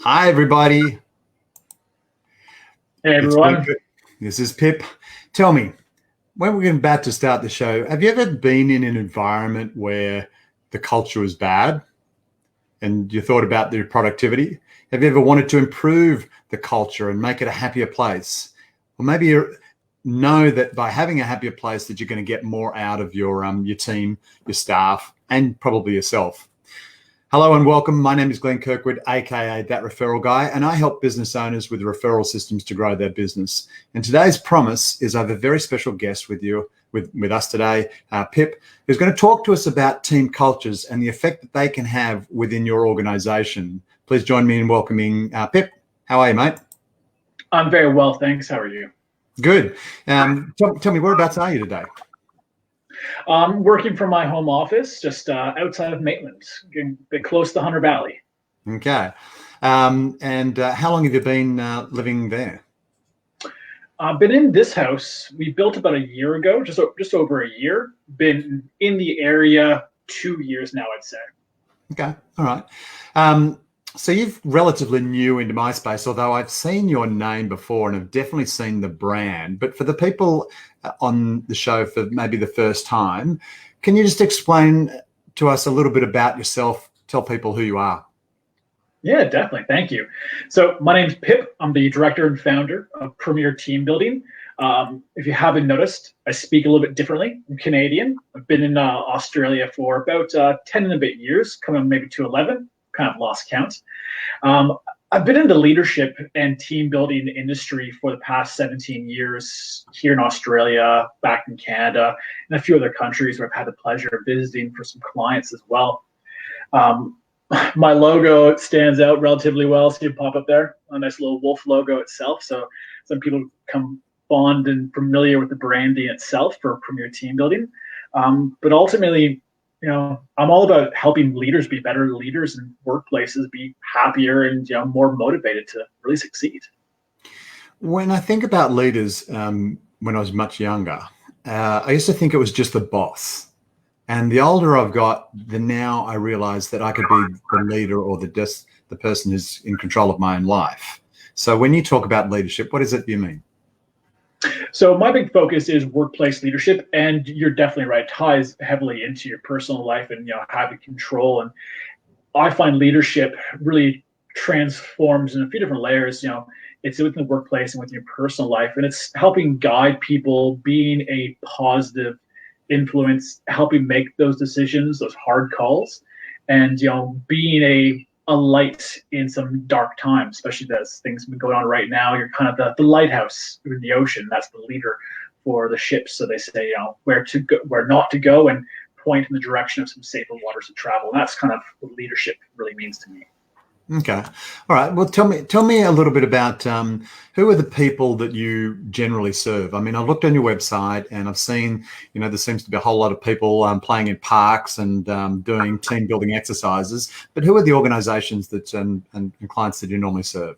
Hi, everybody. Hey It's everyone. This is Pip. Tell me, when we're about to start the show, have you ever been in an environment where the culture was bad and you thought about their productivity? Have you ever wanted to improve the culture and make it a happier place? Or maybe you know that by having a happier place that you're going to get more out of your team, your staff, and probably yourself. Hello and welcome. My name is Glenn Kirkwood, aka That Referral Guy, and I help business owners with referral systems to grow their business. And today's promise is I have a very special guest with us today, Pip, who's going to talk to us about team cultures and the effect that they can have within your organization. Please join me in welcoming Pip. How are you, mate? I'm very well, thanks. How are you? Good. Tell me, whereabouts are you today? Working from my home office, just outside of Maitland, getting a bit close to Hunter Valley. Okay. And how long have you been living there? I've been in this house. We built about a year ago, just over a year. Been in the area 2 years now, I'd say. Okay. All right. So you're relatively new into my space, although I've seen your name before and have definitely seen the brand. But for the people on the show for maybe the first time, can you just explain to us a little bit about yourself? Tell people who you are. Yeah, definitely. Thank you. So my name's Pip. I'm the director and founder of Premier Team Building. If you haven't noticed, I speak a little bit differently. I'm Canadian. I've been in Australia for about 10 and a bit years, coming maybe to 11, kind of lost count. I've been in the leadership and team building industry for the past 17 years here in Australia, back in Canada, and a few other countries where I've had the pleasure of visiting for some clients as well. My logo stands out relatively well. So you pop up there, a nice little wolf logo itself. So some people become fond and familiar with the branding itself for Premier Team Building. But ultimately, I'm all about helping leaders be better leaders and workplaces be happier and more motivated to really succeed. When I think about leaders, when I was much younger, I used to think it was just the boss. And the older I've got, the now I realize that I could be the leader or the person who's in control of my own life. So when you talk about leadership, what is it you mean? So my big focus is workplace leadership, and you're definitely right. It ties heavily into your personal life and having control. And I find leadership really transforms in a few different layers. It's within the workplace and within your personal life, and it's helping guide people, being a positive influence, helping make those decisions, those hard calls, and being a light in some dark times, especially as things have been going on right now. You're kind of the lighthouse in the ocean. That's the leader for the ships. So they say where to go, where not to go, and point in the direction of some safer waters to travel. And that's kind of what leadership really means to me. Okay. All right. Well, tell me a little bit about who are the people that you generally serve. I mean, I looked on your website and I've seen, there seems to be a whole lot of people playing in parks and doing team building exercises. But who are the organizations that and clients that you normally serve?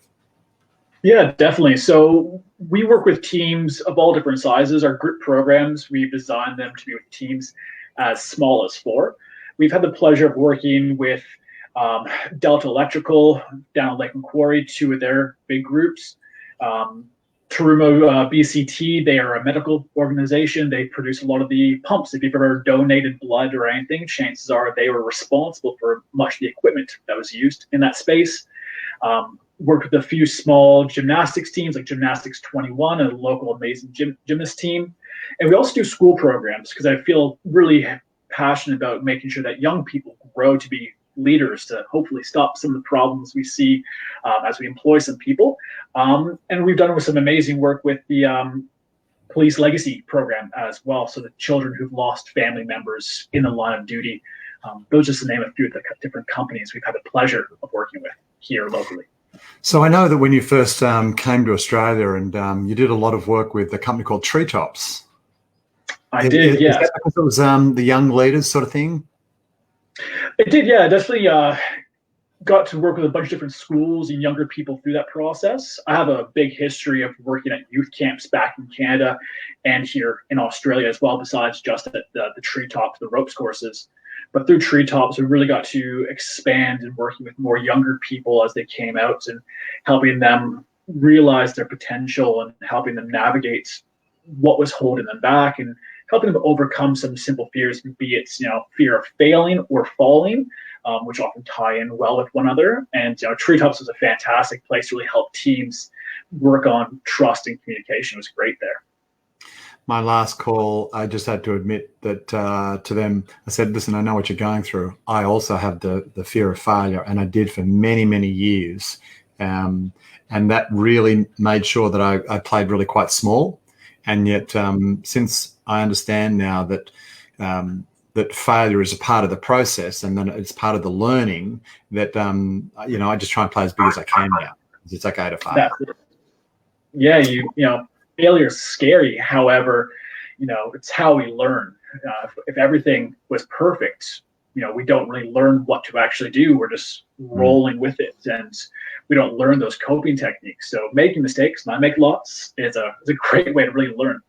Yeah, definitely. So we work with teams of all different sizes. Our group programs, we've designed them to be with teams as small as 4. We've had the pleasure of working with Delta Electrical down at Lake Macquarie, 2 of their big groups. Terumo BCT, they are a medical organization. They produce a lot of the pumps. If you've ever donated blood or anything, chances are they were responsible for much of the equipment that was used in that space. Worked with a few small gymnastics teams like Gymnastics 21, a local amazing gymnast team. And we also do school programs because I feel really passionate about making sure that young people grow to be leaders to hopefully stop some of the problems we see as we employ some people. And we've done with some amazing work with the police legacy program as well. So the children who've lost family members in the line of duty. Those just to name a few of the different companies we've had the pleasure of working with here locally. So I know that when you first came to Australia and you did a lot of work with a company called Treetops. I did, yeah. Is that because it was the young leaders sort of thing? It did, yeah. Definitely got to work with a bunch of different schools and younger people through that process. I have a big history of working at youth camps back in Canada and here in Australia as well, besides just at the Treetops, the ropes courses. But through Treetops, we really got to expand and working with more younger people as they came out and helping them realize their potential and helping them navigate what was holding them back and helping them overcome some simple fears, be it fear of failing or falling, which often tie in well with one another. And Treetops was a fantastic place to really help teams work on trust and communication. It was great there. My last call, I just had to admit that to them, I said, listen, I know what you're going through. I also have the fear of failure, and I did for many, many years. And that really made sure that I played really quite small. And yet, since I understand now that that failure is a part of the process and then it's part of the learning, that I just try and play as big as I can now. It's okay to fail. Yeah, failure is scary. However, it's how we learn. If everything was perfect, we don't really learn what to actually do. We're just rolling with it, and we don't learn those coping techniques. So making mistakes, and I make lots, is a great way to really learn.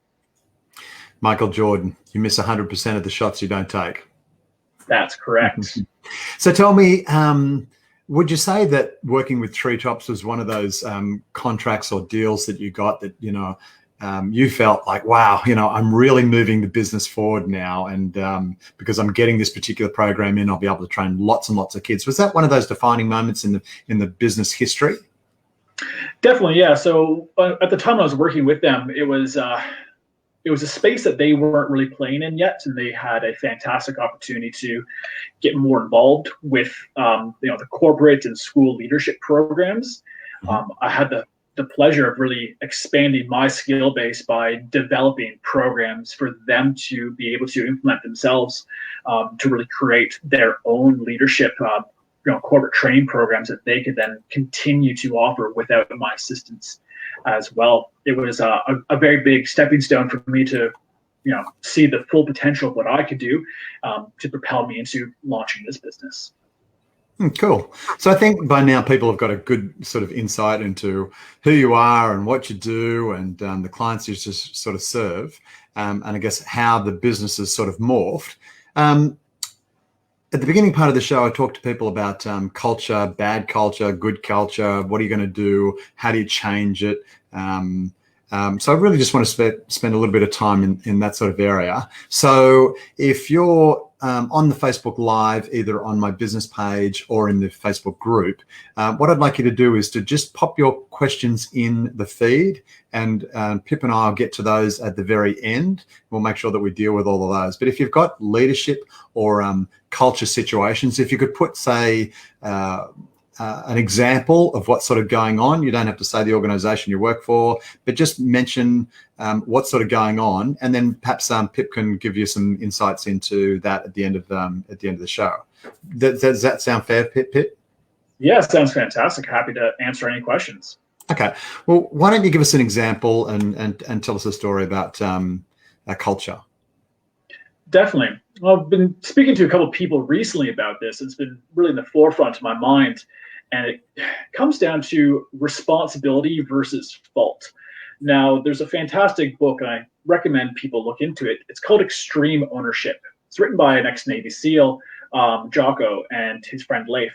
Michael Jordan, you miss 100% of the shots you don't take. That's correct. So tell me, would you say that working with Treetops was one of those contracts or deals that you got that, you felt like, wow, I'm really moving the business forward now, and because I'm getting this particular program in, I'll be able to train lots and lots of kids. Was that one of those defining moments in the business history? Definitely, yeah. So at the time I was working with them, it was a space that they weren't really playing in yet, and they had a fantastic opportunity to get more involved with the corporate and school leadership programs. I had the pleasure of really expanding my skill base by developing programs for them to be able to implement themselves, to really create their own leadership corporate training programs that they could then continue to offer without my assistance as well. It was a very big stepping stone for me to see the full potential of what I could do to propel me into launching this business. Cool. So I think by now people have got a good sort of insight into who you are and what you do, and the clients you just sort of serve, and I guess how the business has sort of morphed. At the beginning part of the show, I talked to people about culture, bad culture, good culture. What are you going to do? How do you change it? So I really just want to spend a little bit of time in that sort of area. So if you're on the Facebook Live, either on my business page or in the Facebook group, what I'd like you to do is to just pop your questions in the feed, and Pip and I will get to those at the very end. We'll make sure that we deal with all of those. But if you've got leadership or culture situations, if you could put, say, an example of what's sort of going on. You don't have to say the organization you work for, but just mention what's sort of going on, and then perhaps Pip can give you some insights into that at the end of the show. Does that sound fair, Pip? Yeah, sounds fantastic. Happy to answer any questions. Okay. Well, why don't you give us an example and tell us a story about our culture? Definitely. Well, I've been speaking to a couple of people recently about this. It's been really in the forefront of my mind, and it comes down to responsibility versus fault. Now, there's a fantastic book, and I recommend people look into it. It's called Extreme Ownership. It's written by an ex-Navy SEAL, Jocko, and his friend Leif.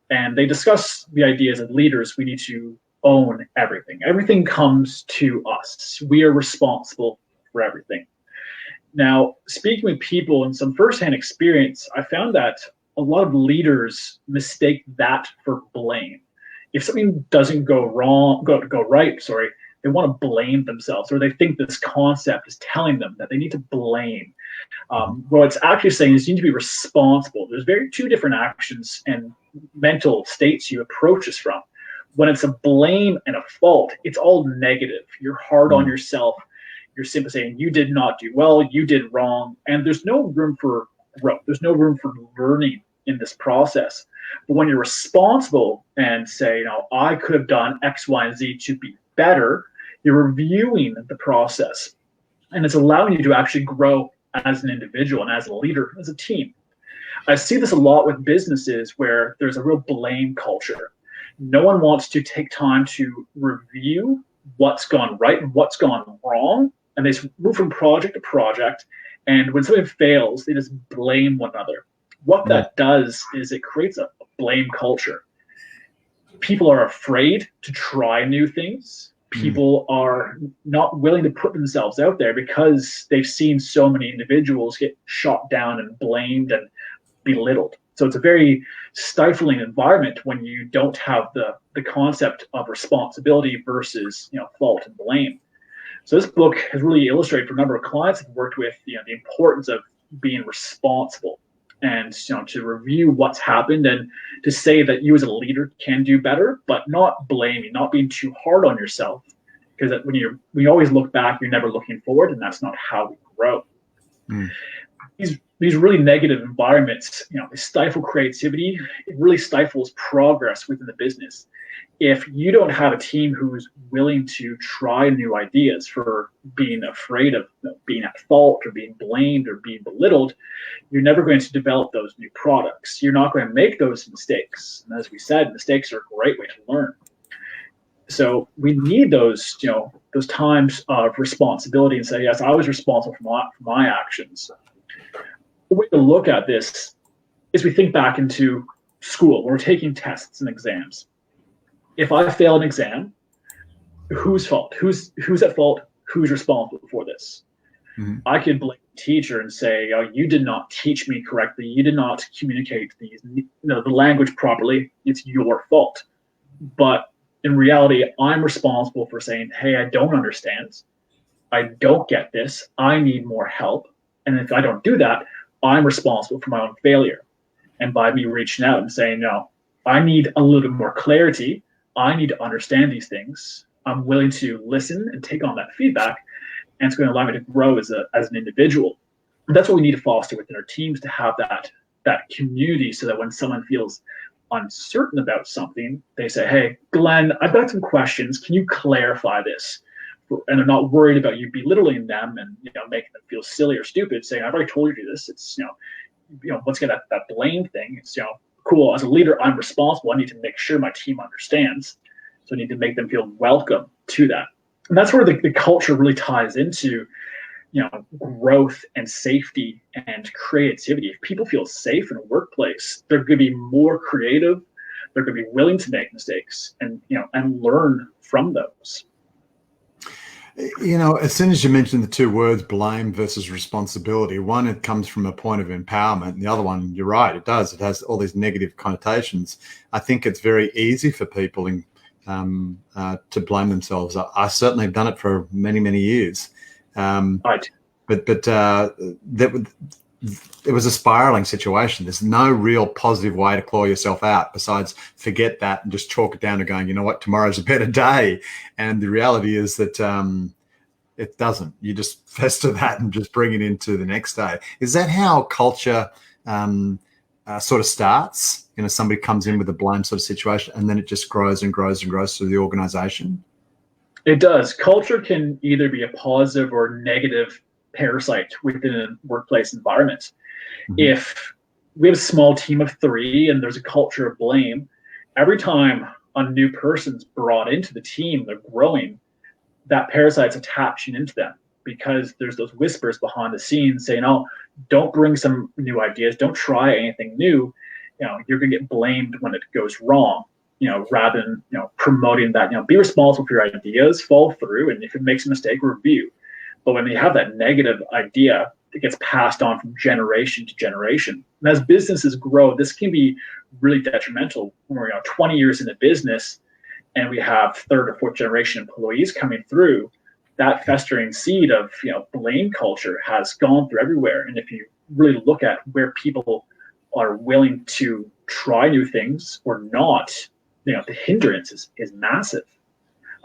And they discuss the ideas of leaders. We need to own everything. Everything comes to us. We are responsible for everything. Now, speaking with people in some firsthand experience, I found that a lot of leaders mistake that for blame. If something doesn't go right, they want to blame themselves, or they think this concept is telling them that they need to blame. What it's actually saying is you need to be responsible. There's two different actions and mental states you approach this from. When it's a blame and a fault, it's all negative. You're hard on yourself. You're simply saying you did not do well, you did wrong, and there's no room for growth. There's no room for learning in this process. But when you're responsible and say, I could have done X, Y, and Z to be better, you're reviewing the process, and it's allowing you to actually grow as an individual and as a leader, as a team. I see this a lot with businesses where there's a real blame culture. No one wants to take time to review what's gone right and what's gone wrong, and they move from project to project, and when something fails, they just blame one another. What that does is it creates a blame culture. People are afraid to try new things. People are not willing to put themselves out there because they've seen so many individuals get shot down and blamed and belittled. So it's a very stifling environment when you don't have the concept of responsibility versus fault and blame. So this book has really illustrated for a number of clients I've worked with the importance of being responsible and to review what's happened and to say that you as a leader can do better, but not blaming, not being too hard on yourself, because when you always look back, you're never looking forward, and that's not how we grow. These really negative environments, they stifle creativity. It really stifles progress within the business. If you don't have a team who's willing to try new ideas for being afraid of being at fault or being blamed or being belittled, you're never going to develop those new products. You're not going to make those mistakes. And as we said, mistakes are a great way to learn. So we need those times of responsibility and say, yes, I was responsible for my actions. The way to look at this is we think back into school when we're taking tests and exams. If I fail an exam, whose fault? Who's at fault? Who's responsible for this? I could blame the teacher and say, "Oh, you did not teach me correctly. You did not communicate the language properly. It's your fault." But in reality, I'm responsible for saying, "Hey, I don't understand. I don't get this. I need more help." And if I don't do that, I'm responsible for my own failure. And by me reaching out and saying, "No, I need a little bit more clarity. I need to understand these things. I'm willing to listen and take on that feedback, and it's going to allow me to grow as an individual." And that's what we need to foster within our teams, to have that community, so that when someone feels uncertain about something, they say, "Hey, Glenn, I've got some questions. Can you clarify this?" And I'm not worried about you belittling them and making them feel silly or stupid, saying, "I've already told you to do this." It's once again that blame thing. It's cool, as a leader, I'm responsible. I need to make sure my team understands. So I need to make them feel welcome to that. And that's where the culture really ties into, growth and safety and creativity. If people feel safe in a workplace, they're going to be more creative. They're going to be willing to make mistakes and learn from those. As soon as you mention the two words, blame versus responsibility, one, it comes from a point of empowerment. And the other one, you're right, it does. It has all these negative connotations. I think it's very easy for people to blame themselves. I certainly have done it for many, many years. Right. But it was a spiraling situation. There's no real positive way to claw yourself out besides forget that and just chalk it down to going, you know what, tomorrow's a better day. And the reality is that it doesn't. You just fester that and just bring it into the next day. Is that how culture sort of starts? Somebody comes in with a blame sort of situation, and then it just grows and grows and grows through the organization? It does. Culture can either be a positive or negative parasite within a workplace environment. If we have a small team of 3 and there's a culture of blame, every time a new person's brought into the team, they're growing, that parasite's attaching into them, because there's those whispers behind the scenes saying, "Oh, don't bring some new ideas, don't try anything new, you're going to get blamed when it goes wrong." Rather than promoting that, be responsible for your ideas, follow through, and if it makes a mistake, review. But when you have that negative idea, it gets passed on from generation to generation. And as businesses grow, this can be really detrimental. When we're 20 years into business and we have 3rd or 4th generation employees coming through, that festering seed of blame culture has gone through everywhere. And if you really look at where people are willing to try new things or not, the hindrance is massive.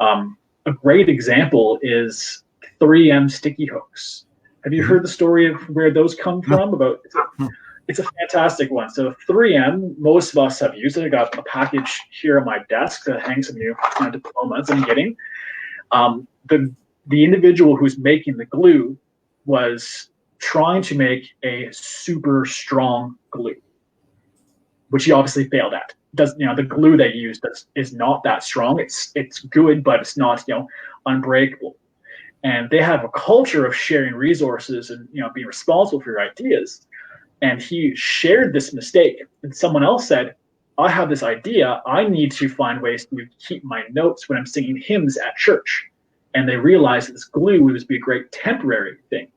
A great example is 3M sticky hooks. Have you heard the story of where those come from? It's a fantastic one. So 3M, most of us have used it. I got a package here on my desk that hangs some new diplomas I'm getting. The individual who's making the glue was trying to make a super strong glue, which he obviously failed at. The glue they used is not that strong. It's good, but it's not unbreakable. And they have a culture of sharing resources and being responsible for your ideas. And he shared this mistake, and someone else said, I have this idea. I need to find ways to keep my notes when I'm singing hymns at church. And they realized that this glue would be a great temporary thing.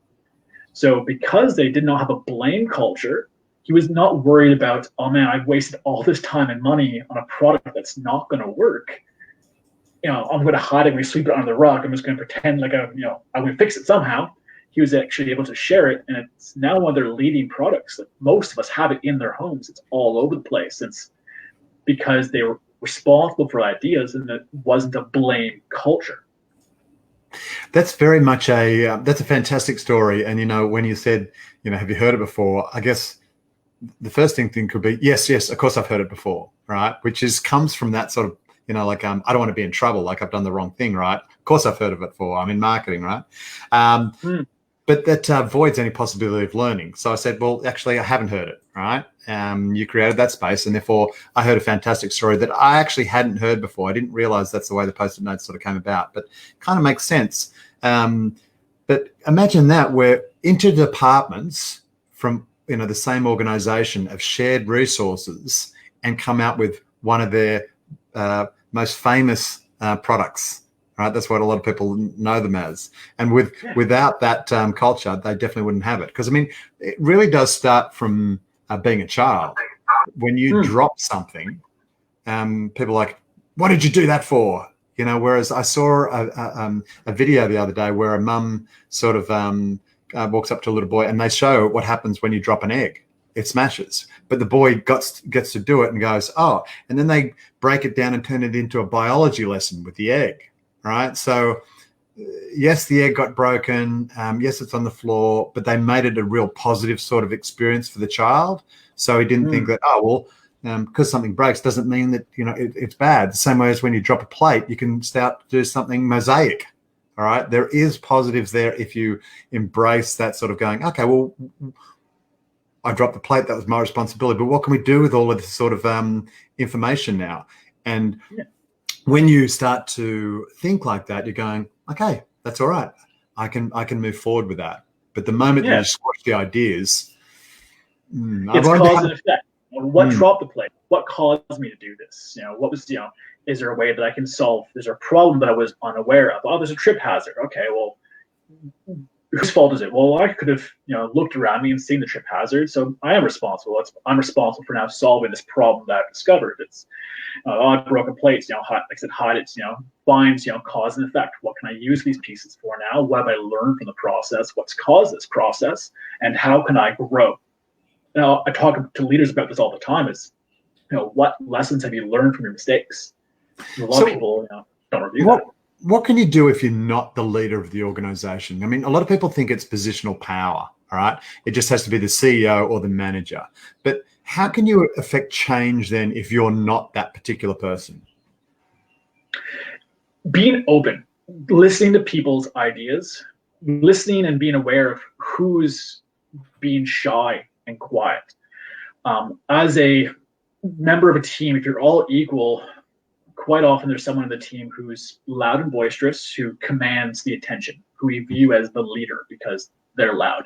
So because they did not have a blame culture, he was not worried about, oh man, I've wasted all this time and money on a product that's not going to work. I'm going to hide it, we sweep it under the rug. I'm just going to pretend like I'm going to fix it somehow. He was actually able to share it, and it's now one of their leading products. That most of us have it in their homes. It's all over the place. It's because they were responsible for ideas, and it wasn't a blame culture. That's very much that's a fantastic story. And when you said, have you heard it before? I guess the first thing could be yes, of course I've heard it before, right? Which comes from that sort of I don't want to be in trouble, like I've done the wrong thing, right? Of course I've heard of it before. I'm in marketing, right? But that voids any possibility of learning. So I said, well, actually, I haven't heard it, right? You created that space, and therefore I heard a fantastic story that I actually hadn't heard before. I didn't realize that's the way the Post-it notes sort of came about, but kind of makes sense. But imagine that where interdepartments from the same organization have shared resources and come out with one of their most famous products. Right, that's what a lot of people know them as, and without that culture, they definitely wouldn't have it. Because it really does start from being a child. When you drop something, people are like, "What did you do that for?" Whereas I saw a video the other day where a mum sort of walks up to a little boy, and they show what happens when you drop an egg. It smashes, but the boy gets to do it and goes, "Oh!" And then they break it down and turn it into a biology lesson with the egg. Right. So, yes, the egg got broken. Yes, it's on the floor, but they made it a real positive sort of experience for the child. So he didn't think that, because something breaks doesn't mean that, it's bad. The same way as when you drop a plate, you can start to do something mosaic. All right. There is positives there if you embrace that sort of going, okay, well, I dropped the plate. That was my responsibility. But what can we do with all of this sort of information now? And when you start to think like that, you're going, okay, that's all right. I can move forward with that. But the moment you squash the ideas, it's cause and effect. What dropped the plate? What caused me to do this? What was, is there a way that I can solve? There's a problem that I was unaware of. Oh, there's a trip hazard. Okay, well, whose fault is it? Well, I could have, looked around me and seen the trip hazard. So I am responsible. I'm responsible for now solving this problem that I've discovered. It's broken plates, like I said, hide it, finds, cause and effect. What can I use these pieces for now? What have I learned from the process? What's caused this process? And how can I grow? I talk to leaders about this all the time is, what lessons have you learned from your mistakes? A lot of people, don't review that. What can you do if you're not the leader of the organization? A lot of people think it's positional power, all right? It just has to be the CEO or the manager. But how can you affect change then if you're not that particular person? Being open, listening to people's ideas, listening and being aware of who's being shy and quiet. As a member of a team, if you're all equal, quite often there's someone in the team who's loud and boisterous, who commands the attention, who we view as the leader because they're loud.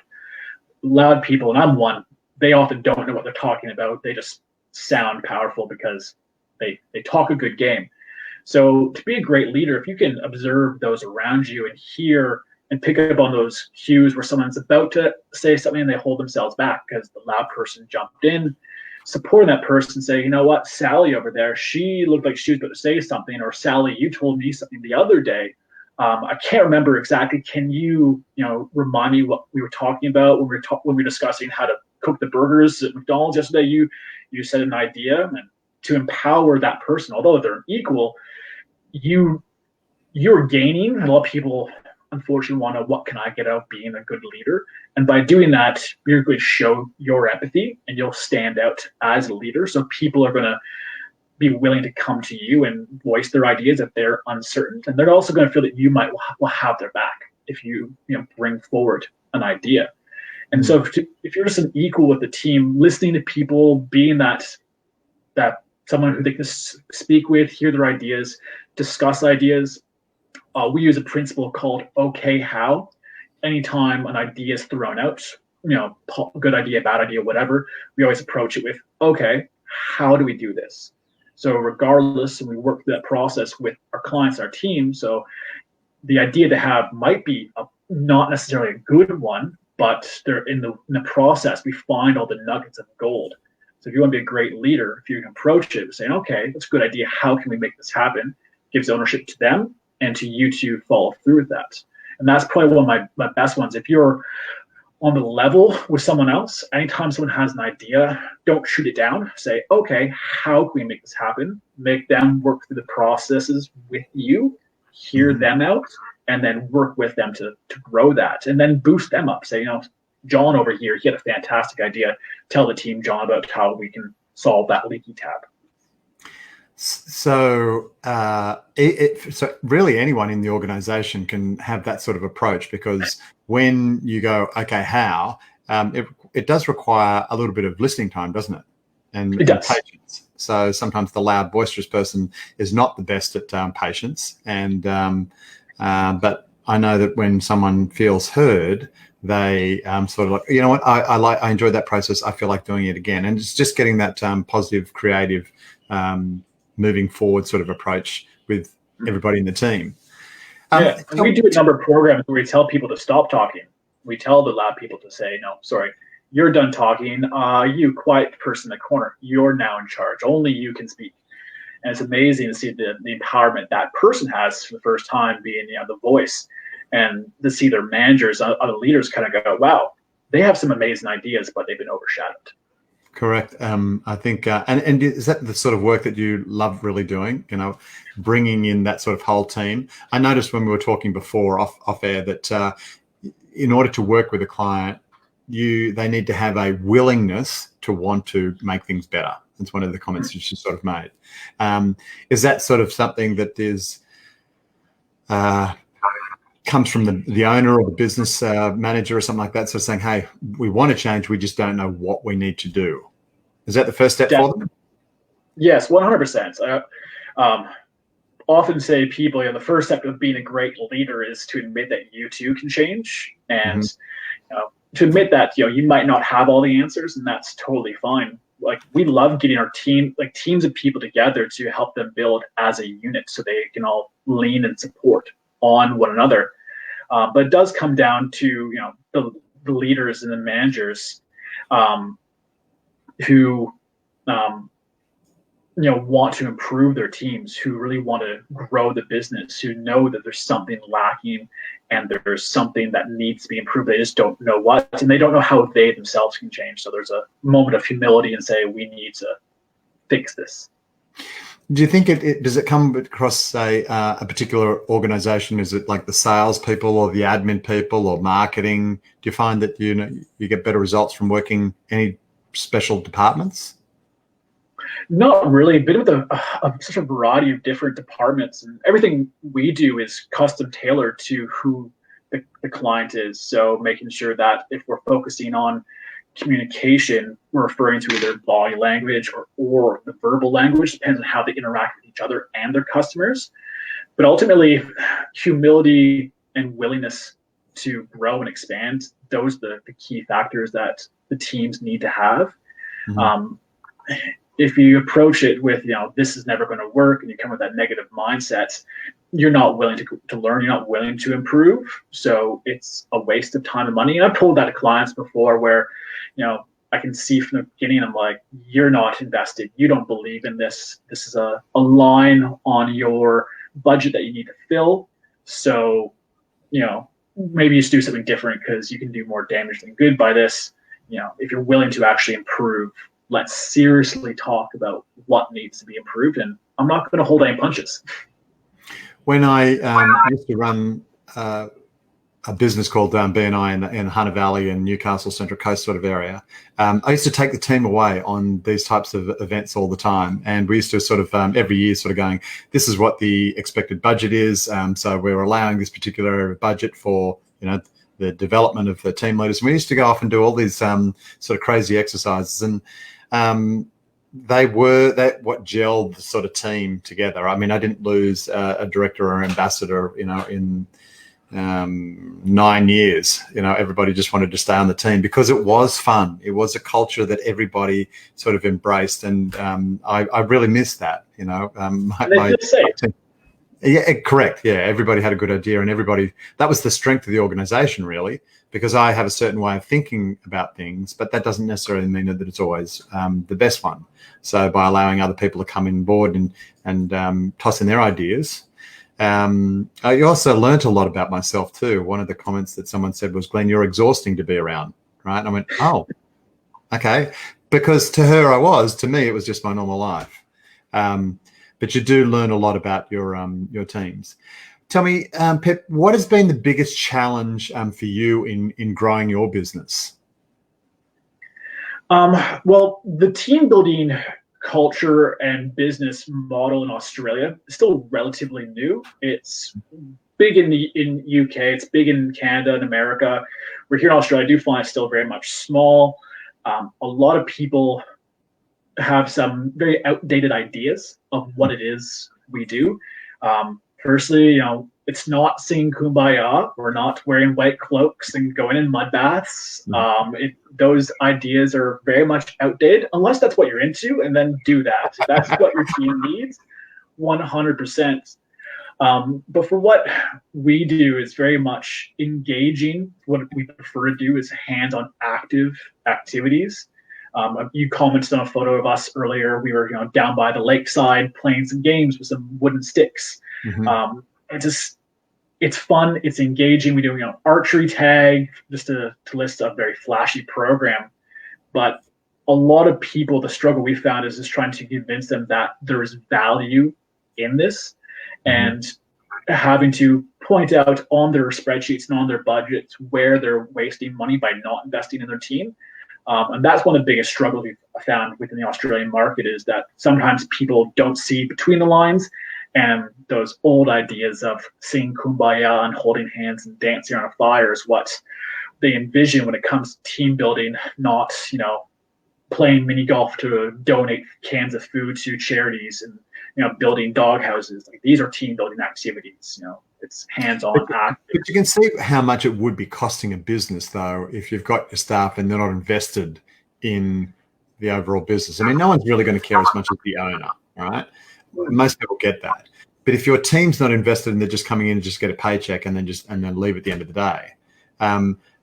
Loud people, and I'm one, they often don't know what they're talking about. They just sound powerful because they talk a good game. So to be a great leader, if you can observe those around you and hear and pick up on those cues where someone's about to say something and they hold themselves back because the loud person jumped in, supporting that person, say, you know what, Sally over there, she looked like she was about to say something, or Sally, you told me something the other day. I can't remember exactly. Can you, remind me what we were talking about when we were discussing how to cook the burgers at McDonald's yesterday? You said an idea, and to empower that person, although they're equal, you're gaining. And a lot of people, unfortunately, want to, what can I get out of being a good leader? And by doing that, you're going to show your empathy and you'll stand out as a leader. So people are going to be willing to come to you and voice their ideas if they're uncertain. And they're also going to feel that you might will have their back if you bring forward an idea. And so if you're just an equal with the team, listening to people, being that someone who they can speak with, hear their ideas, discuss ideas. We use a principle called okay how. Anytime an idea is thrown out, good idea, bad idea, whatever, we always approach it with, okay, how do we do this? So regardless, we work through that process with our clients, our team. So the idea to have might be not necessarily a good one, but they're in the process, we find all the nuggets of gold. So if you want to be a great leader, if you can approach it saying, okay, that's a good idea, how can we make this happen? Gives ownership to them and to you to follow through with that. And that's probably one of my best ones. If you're on the level with someone else, anytime someone has an idea, don't shoot it down. Say, okay, how can we make this happen? Make them work through the processes with you, hear them out, and then work with them to grow that, and then boost them up. Say, John over here, he had a fantastic idea. Tell the team, John, about how we can solve that leaky tap. So, so really anyone in the organization can have that sort of approach, because when you go, okay, how, it does require a little bit of listening time, doesn't it? And patience. So sometimes the loud, boisterous person is not the best at patience. And but I know that when someone feels heard, they sort of like, you know what, I enjoyed that process. I feel like doing it again. And it's just getting that positive, creative, moving forward sort of approach with everybody in the team. We do a number of programs where we tell people to stop talking. We tell the loud people to say, no, sorry, you're done talking. You quiet person in the corner, you're now in charge. Only you can speak. And it's amazing to see the empowerment that person has for the first time, being the voice, and to see their managers, other leaders kind of go, wow, they have some amazing ideas, but they've been overshadowed. Correct. I think, and is that the sort of work that you love really doing, bringing in that sort of whole team? I noticed when we were talking before off air that in order to work with a client, they need to have a willingness to want to make things better. That's one of the comments that you sort of made. Is that sort of something that is comes from the owner or the business manager or something like that, so saying, hey, we want to change, we just don't know what we need to do? Is that the first step for them? Yes, 100%. Often say people, the first step of being a great leader is to admit that you too can change, and to admit that you might not have all the answers, and that's totally fine. Like, we love getting our teams of people together to help them build as a unit, so they can all lean and support on one another. But it does come down to the leaders and the managers who want to improve their teams, who really want to grow the business, who know that there's something lacking and there's something that needs to be improved. They just don't know what, and they don't know how they themselves can change. So there's a moment of humility and say, we need to fix this. Do you think does it come across, say, a particular organization? Is it like the sales people or the admin people or marketing? Do you find that you get better results from working any special departments? Not really. A bit of such a variety of different departments, and everything we do is custom tailored to who the client is. So making sure that if we're focusing on communication, we're referring to either body language or the verbal language, depends on how they interact with each other and their customers. But ultimately, humility and willingness to grow and expand, those are the key factors that the teams need to have. If you approach it with, this is never going to work, and you come with that negative mindset, you're not willing to learn, you're not willing to improve. So it's a waste of time and money. And I've told that to clients before where, I can see from the beginning, I'm like, you're not invested. You don't believe in this. This is a line on your budget that you need to fill. So, maybe you should do something different, because you can do more damage than good by this. If you're willing to actually improve, let's seriously talk about what needs to be improved, and I'm not going to hold any punches. When I used to run a business called BNI in Hunter Valley and Newcastle Central Coast sort of area, I used to take the team away on these types of events all the time, and we used to sort of every year sort of going, this is what the expected budget is, so we're allowing this particular budget for the development of the team leaders. And we used to go off and do all these sort of crazy exercises, and they were what gelled the sort of team together. I mean, I didn't lose a director or ambassador, in 9 years. Everybody just wanted to stay on the team because it was fun. It was a culture that everybody sort of embraced, and I really miss that. They feel safe. Yeah, correct. Yeah, everybody had a good idea, and that was the strength of the organization, really, because I have a certain way of thinking about things, but that doesn't necessarily mean that it's always the best one. So by allowing other people to come in board and toss in their ideas, I also learnt a lot about myself too. One of the comments that someone said was, "Glenn, you're exhausting to be around," right? And I went, "Oh, okay," because to me, it was just my normal life. But you do learn a lot about your teams. Tell me, Pip, what has been the biggest challenge for you in growing your business? Well, the team building culture and business model in Australia is still relatively new. It's big in UK, it's big in Canada and America. We're here in Australia, I do find it's still very much small. A lot of people have some very outdated ideas of what it is we do. Firstly, it's not singing Kumbaya. We're not wearing white cloaks and going in mud baths. Those ideas are very much outdated, unless that's what you're into, and then do that. If that's what your team needs, 100%. But for what we do is very much engaging. What we prefer to do is hands-on active activities. You commented on a photo of us earlier. We were down by the lakeside playing some games with some wooden sticks. It's fun, it's engaging. We do archery tag, just to list a very flashy program. But a lot of people, the struggle we found is just trying to convince them that there is value in this, and having to point out on their spreadsheets and on their budgets where they're wasting money by not investing in their team. And that's one of the biggest struggles we've found within the Australian market, is that sometimes people don't see between the lines, and those old ideas of singing Kumbaya and holding hands and dancing around a fire is what they envision when it comes to team building, not playing mini golf to donate cans of food to charities and building dog houses. Like, these are team building activities. It's hands-on active. But you can see how much it would be costing a business, though, if you've got your staff and they're not invested in the overall business. I mean, no one's really going to care as much as the owner, right? Most people get that. But if your team's not invested and they're just coming in and just get a paycheck and then leave at the end of the day,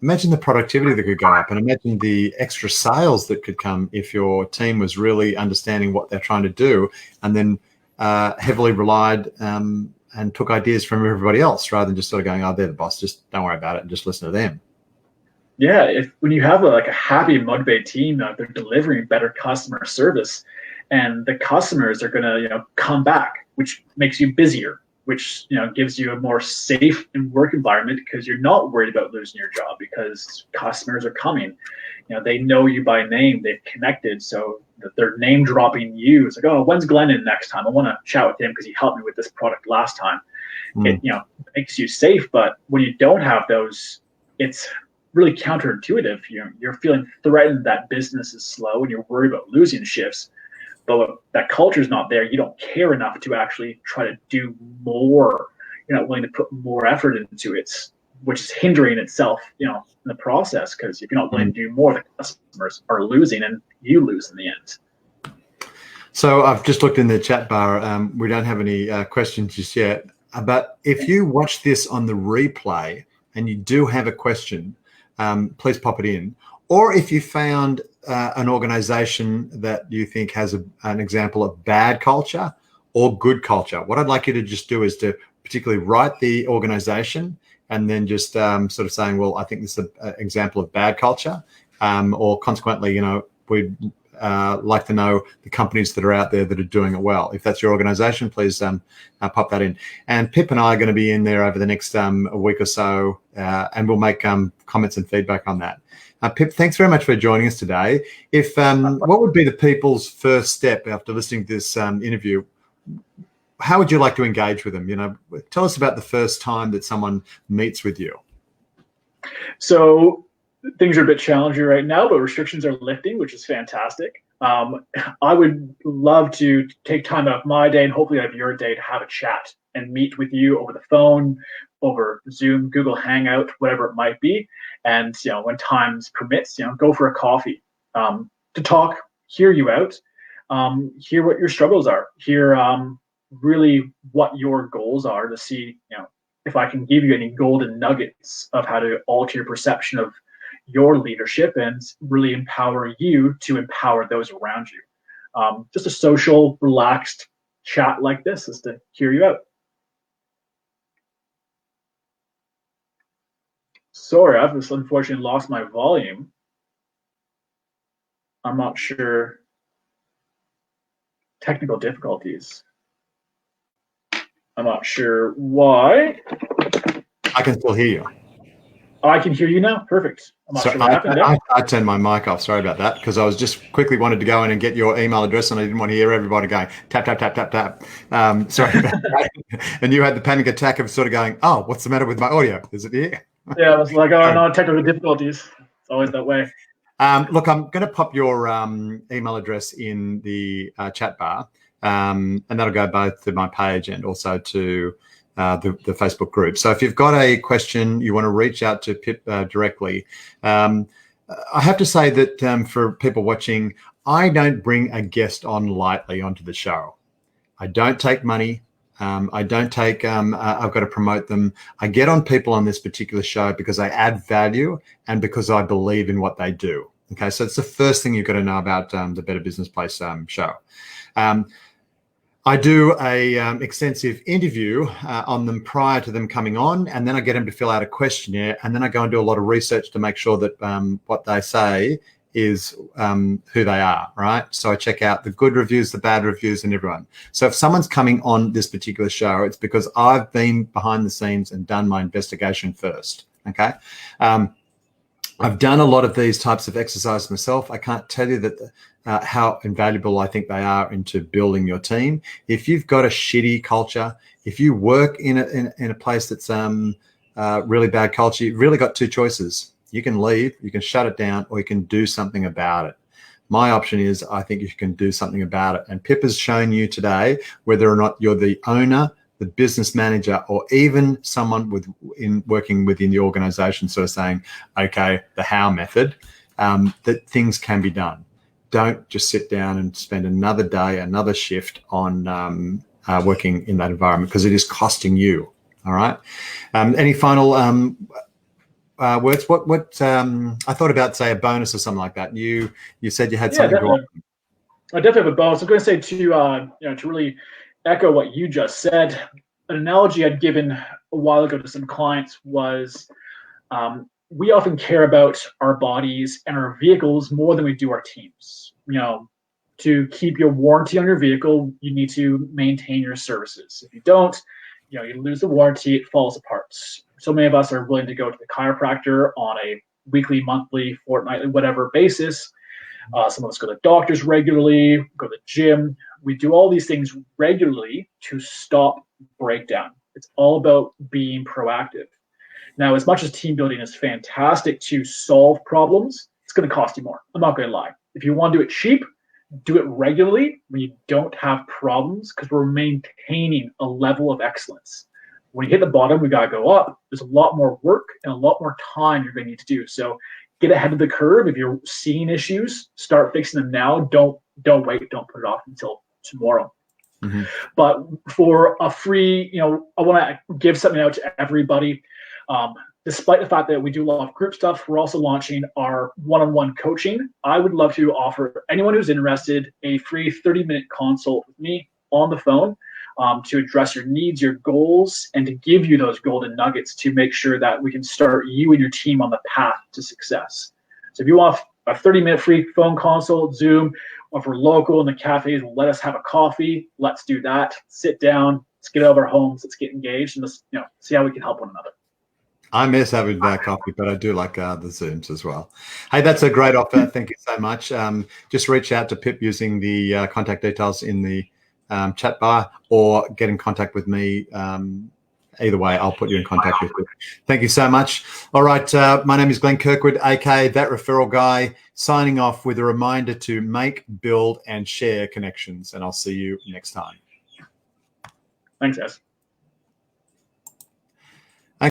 imagine the productivity that could go up, and imagine the extra sales that could come if your team was really understanding what they're trying to do, and then heavily relied and took ideas from everybody else, rather than just sort of going, "Oh, they're the boss, just don't worry about it and just listen to them." Yeah, when you have a happy, motivated team, they're delivering better customer service, and the customers are going to come back, which makes you busier, which gives you a more safe work environment, because you're not worried about losing your job because customers are coming. They know you by name, they've connected, so that they're name dropping you. It's like, "Oh, when's Glenn in next time? I want to chat with him because he helped me with this product last time." It makes you safe. But when you don't have those, it's really counterintuitive. You're feeling threatened that business is slow, and you're worried about losing shifts. But when that culture is not there, you don't care enough to actually try to do more. You're not willing to put more effort into it, which is hindering itself, in the process. Because if you're not willing to do more, the customers are losing, and you lose in the end. So I've just looked in the chat bar. We don't have any questions just yet. But if you watch this on the replay and you do have a question, please pop it in. Or if you found an organization that you think has an example of bad culture or good culture, what I'd like you to just do is to particularly write the organization, and then just sort of saying, "Well, I think this is an example of bad culture," or consequently, we'd like to know the companies that are out there that are doing it well. If that's your organization, please pop that in. And Pip and I are going to be in there over the next week or so, and we'll make comments and feedback on that. Pip, thanks very much for joining us today. If what would be the people's first step after listening to this interview? How would you like to engage with them? Tell us about the first time that someone meets with you. So things are a bit challenging right now, but restrictions are lifting, which is fantastic. I would love to take time out of my day, and hopefully out of your day, to have a chat and meet with you over the phone, over Zoom, Google Hangout, whatever it might be. And when times permits, go for a coffee to talk, hear you out, hear what your struggles are, hear really what your goals are, to see if I can give you any golden nuggets of how to alter your perception of your leadership and really empower you to empower those around you. Just a social, relaxed chat like this is to hear you out. Sorry, I've just unfortunately lost my volume. I'm not sure. Technical difficulties. I'm not sure why. I can still hear you. Oh, I can hear you now. Perfect. I'm not sure what happened there. I turned my mic off. Sorry about that, because I was just quickly wanted to go in and get your email address, and I didn't want to hear everybody going tap, tap, tap, tap, tap. Sorry about that. And you had the panic attack of sort of going, oh, what's the matter with my audio? Is it here? Yeah, I was like, oh, no, technical difficulties. It's always that way. Look, I'm going to pop your email address in the chat bar, and that'll go both to my page and also to the Facebook group. So if you've got a question, you want to reach out to Pip directly. I have to say that for people watching, I don't bring a guest on lightly onto the show. I don't take money. I don't take, I've got to promote them. I get on people on this particular show because I add value and because I believe in what they do. Okay, so it's the first thing you've got to know about the Better Business Place show. I do a extensive interview on them prior to them coming on, and then I get them to fill out a questionnaire, and then I go and do a lot of research to make sure that what they say is who they are, right? So I check out the good reviews, the bad reviews, and everyone. So if someone's coming on this particular show, it's because I've been behind the scenes and done my investigation first, okay? I've done a lot of these types of exercises myself. I can't tell you that how invaluable I think they are into building your team. If you've got a shitty culture, if you work in a place that's really bad culture, you've really got two choices. You can leave, you can shut it down, or you can do something about it. My option is I think you can do something about it. And Pip has shown you today, whether or not you're the owner, the business manager, or even someone working within the organization, sort of saying, okay, the how method, that things can be done. Don't just sit down and spend another day, another shift on working in that environment, because it is costing you. All right. Any final words? What I thought about, say, a bonus or something like that. You said you had something. Definitely. I definitely have a bonus. I'm going to say to really echo what you just said. An analogy I'd given a while ago to some clients was we often care about our bodies and our vehicles more than we do our teams. To keep your warranty on your vehicle, you need to maintain your services. If you don't, you lose the warranty, it falls apart. So many of us are willing to go to the chiropractor on a weekly, monthly, fortnightly, whatever basis. Some of us go to doctors regularly, go to the gym. We do all these things regularly to stop breakdown. It's all about being proactive. Now, as much as team building is fantastic to solve problems, it's going to cost you more. I'm not going to lie. If you want to do it cheap, do it regularly when you don't have problems, because we're maintaining a level of excellence. When you hit the bottom, we got to go up. There's a lot more work and a lot more time you're going to need to do. So get ahead of the curve. If you're seeing issues, start fixing them now. Don't wait. Don't put it off until tomorrow. Mm-hmm. But for a free, I want to give something out to everybody. Despite the fact that we do a lot of group stuff, we're also launching our one-on-one coaching. I would love to offer anyone who's interested a free 30-minute consult with me on the phone to address your needs, your goals, and to give you those golden nuggets to make sure that we can start you and your team on the path to success. So if you want a 30-minute free phone consult, Zoom, or if we're local in the cafes, let us have a coffee. Let's do that. Sit down. Let's get out of our homes. Let's get engaged, and let's see how we can help one another. I miss having that coffee, but I do like the Zooms as well. Hey, that's a great offer. Thank you so much. Just reach out to Pip using the contact details in the chat bar, or get in contact with me. Either way, I'll put you in contact with you. Thank you so much. All right. My name is Glenn Kirkwood, aka That Referral Guy, signing off with a reminder to make, build, and share connections. And I'll see you next time. Thanks, guys.